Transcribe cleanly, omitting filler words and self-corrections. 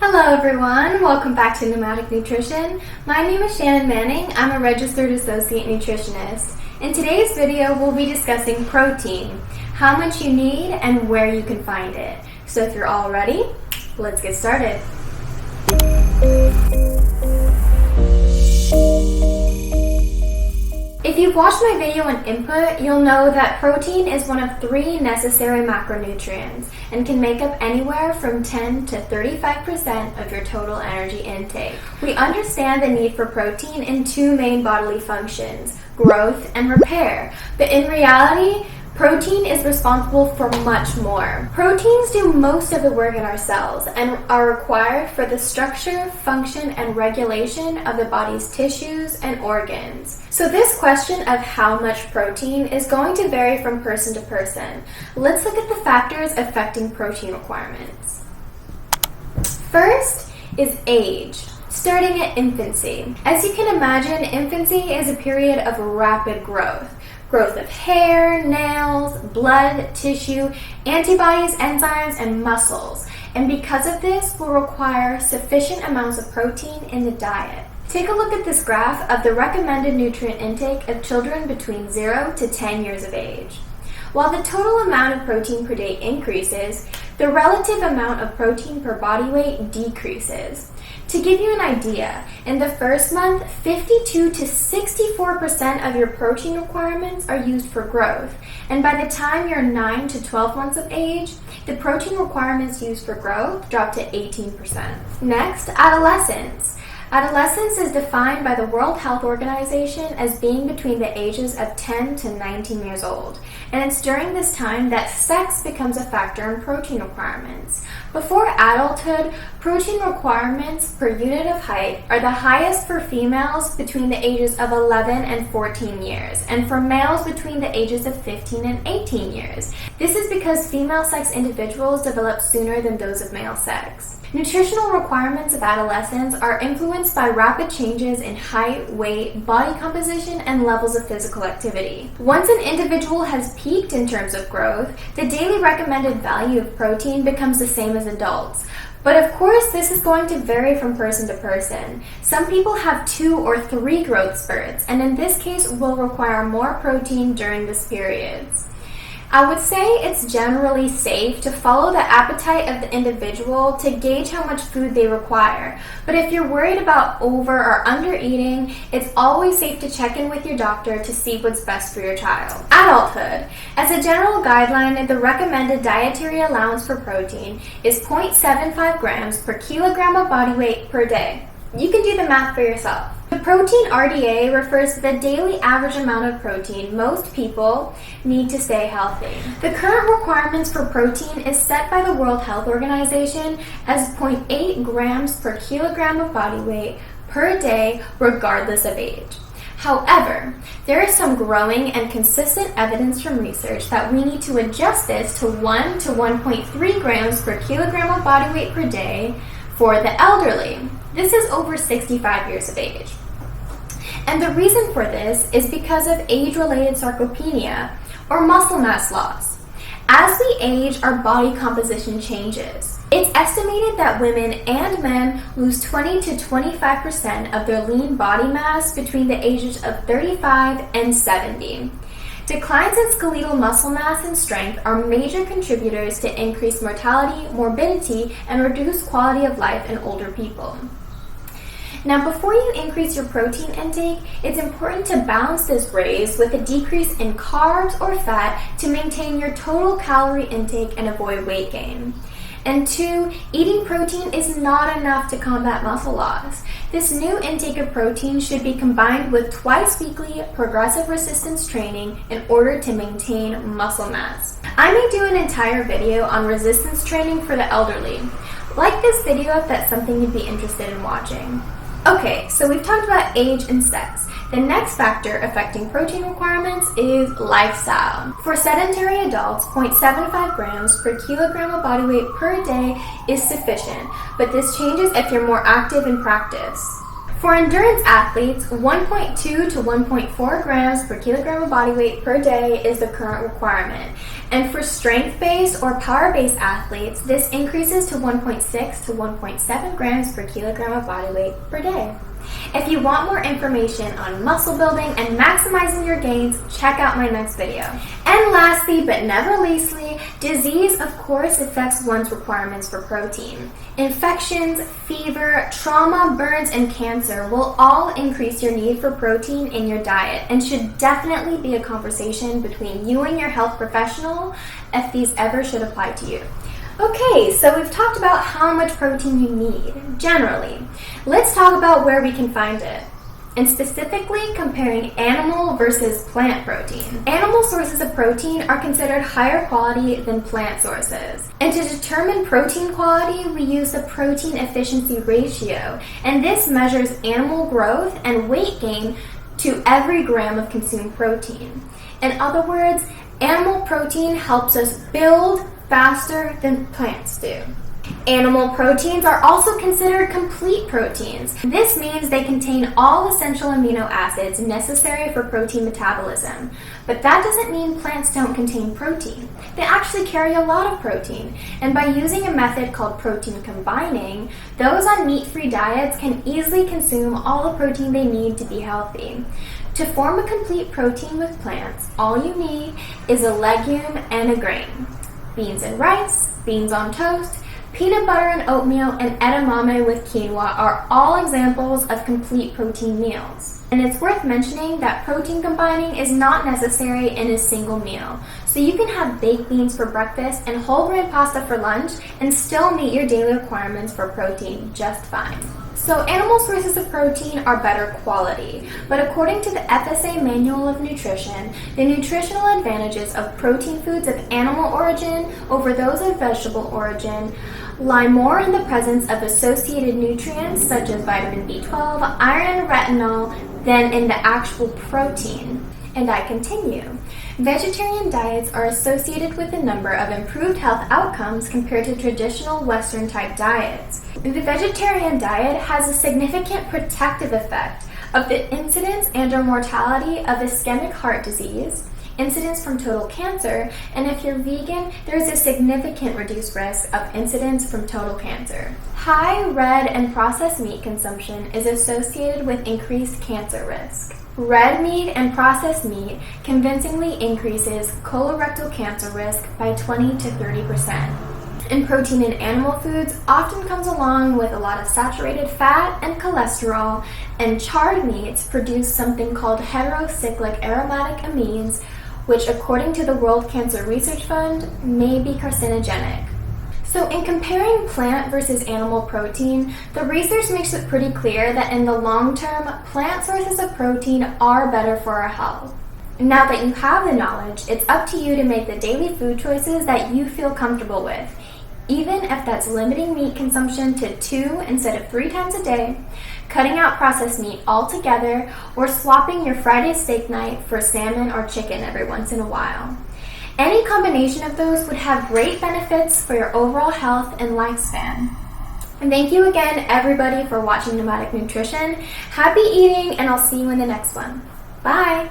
Hello everyone, welcome back to Nomadic Nutrition. My name is Shannon Manning. I'm a registered associate nutritionist. In today's video, we'll be discussing protein, how much you need, and where you can find it. So if you're all ready, let's get started. If you've watched my video on input, you'll know that protein is one of 3 necessary macronutrients and can make up anywhere from 10 to 35% of your total energy intake. We understand the need for protein in 2 main bodily functions, growth and repair, but in reality, protein is responsible for much more. Proteins do most of the work in our cells and are required for the structure, function, and regulation of the body's tissues and organs. So this question of how much protein is going to vary from person to person. Let's look at the factors affecting protein requirements. First is age. Starting at infancy. As you can imagine, infancy is a period of rapid growth. Growth of hair, nails, blood, tissue, antibodies, enzymes, and muscles. And because of this, will require sufficient amounts of protein in the diet. Take a look at this graph of the recommended nutrient intake of children between 0 to 10 years of age. While the total amount of protein per day increases, the relative amount of protein per body weight decreases. To give you an idea, in the first month, 52 to 64% of your protein requirements are used for growth, and by the time you're 9 to 12 months of age, the protein requirements used for growth drop to 18%. Next, adolescence. Adolescence is defined by the World Health Organization as being between the ages of 10 to 19 years old, and it's during this time that sex becomes a factor in protein requirements. Before adulthood, protein requirements per unit of height are the highest for females between the ages of 11 and 14 years, and for males between the ages of 15 and 18 years. This is because female sex individuals develop sooner than those of male sex. Nutritional requirements of adolescence are influenced by rapid changes in height, weight, body composition, and levels of physical activity. Once an individual has peaked in terms of growth, the daily recommended value of protein becomes the same as adults. But of course, this is going to vary from person to person. Some people have 2 or 3 growth spurts, and in this case will require more protein during this periods. I would say it's generally safe to follow the appetite of the individual to gauge how much food they require. But if you're worried about over or under eating, it's always safe to check in with your doctor to see what's best for your child. Adulthood. As a general guideline, the recommended dietary allowance for protein is 0.75 grams per kilogram of body weight per day. You can do the math for yourself. The protein RDA refers to the daily average amount of protein most people need to stay healthy. The current requirements for protein is set by the World Health Organization as 0.8 grams per kilogram of body weight per day, regardless of age. However, there is some growing and consistent evidence from research that we need to adjust this to 1 to 1.3 grams per kilogram of body weight per day for the elderly. This is over 65 years of age. And the reason for this is because of age-related sarcopenia, or muscle mass loss. As we age, our body composition changes. It's estimated that women and men lose 20 to 25% of their lean body mass between the ages of 35 and 70. Declines in skeletal muscle mass and strength are major contributors to increased mortality, morbidity, and reduced quality of life in older people. Now, before you increase your protein intake, it's important to balance this raise with a decrease in carbs or fat to maintain your total calorie intake and avoid weight gain. And 2, eating protein is not enough to combat muscle loss. This new intake of protein should be combined with twice-weekly progressive resistance training in order to maintain muscle mass. I may do an entire video on resistance training for the elderly. Like this video if that's something you'd be interested in watching. Okay, so we've talked about age and sex. The next factor affecting protein requirements is lifestyle. For sedentary adults, 0.75 grams per kilogram of body weight per day is sufficient, but this changes if you're more active in practice. For endurance athletes, 1.2 to 1.4 grams per kilogram of body weight per day is the current requirement. And for strength-based or power-based athletes, this increases to 1.6 to 1.7 grams per kilogram of body weight per day. If you want more information on muscle building and maximizing your gains, check out my next video. And lastly, but never leastly, disease of course affects one's requirements for protein. Infections, fever, trauma, burns, and cancer will all increase your need for protein in your diet and should definitely be a conversation between you and your health professional if these ever should apply to you. Okay, so we've talked about how much protein you need, generally. Let's talk about where we can find it, and specifically comparing animal versus plant protein. Animal sources of protein are considered higher quality than plant sources. And to determine protein quality, we use the protein efficiency ratio, and this measures animal growth and weight gain to every gram of consumed protein. In other words, animal protein helps us build faster than plants do. Animal proteins are also considered complete proteins. This means they contain all essential amino acids necessary for protein metabolism. But that doesn't mean plants don't contain protein. They actually carry a lot of protein. And by using a method called protein combining, those on meat-free diets can easily consume all the protein they need to be healthy. To form a complete protein with plants, all you need is a legume and a grain. Beans and rice, beans on toast, peanut butter and oatmeal, and edamame with quinoa are all examples of complete protein meals. And it's worth mentioning that protein combining is not necessary in a single meal. So you can have baked beans for breakfast and whole grain pasta for lunch and still meet your daily requirements for protein just fine. So animal sources of protein are better quality, but according to the FSA Manual of Nutrition, the nutritional advantages of protein foods of animal origin over those of vegetable origin lie more in the presence of associated nutrients such as vitamin B12, iron, retinol, than in the actual protein. And I continue. Vegetarian diets are associated with a number of improved health outcomes compared to traditional Western-type diets. The vegetarian diet has a significant protective effect of the incidence and/or mortality of ischemic heart disease, incidence from total cancer, and if you're vegan, there's a significant reduced risk of incidence from total cancer. High red and processed meat consumption is associated with increased cancer risk. Red meat and processed meat convincingly increases colorectal cancer risk by 20 to 30%. And protein in animal foods often comes along with a lot of saturated fat and cholesterol, and charred meats produce something called heterocyclic aromatic amines, which according to the World Cancer Research Fund may be carcinogenic. So in comparing plant versus animal protein, the research makes it pretty clear that in the long term, plant sources of protein are better for our health. Now that you have the knowledge, it's up to you to make the daily food choices that you feel comfortable with, even if that's limiting meat consumption to 2 instead of 3 times a day, cutting out processed meat altogether, or swapping your Friday steak night for salmon or chicken every once in a while. Any combination of those would have great benefits for your overall health and lifespan. And thank you again, everybody, for watching Nomadic Nutrition. Happy eating, and I'll see you in the next one. Bye!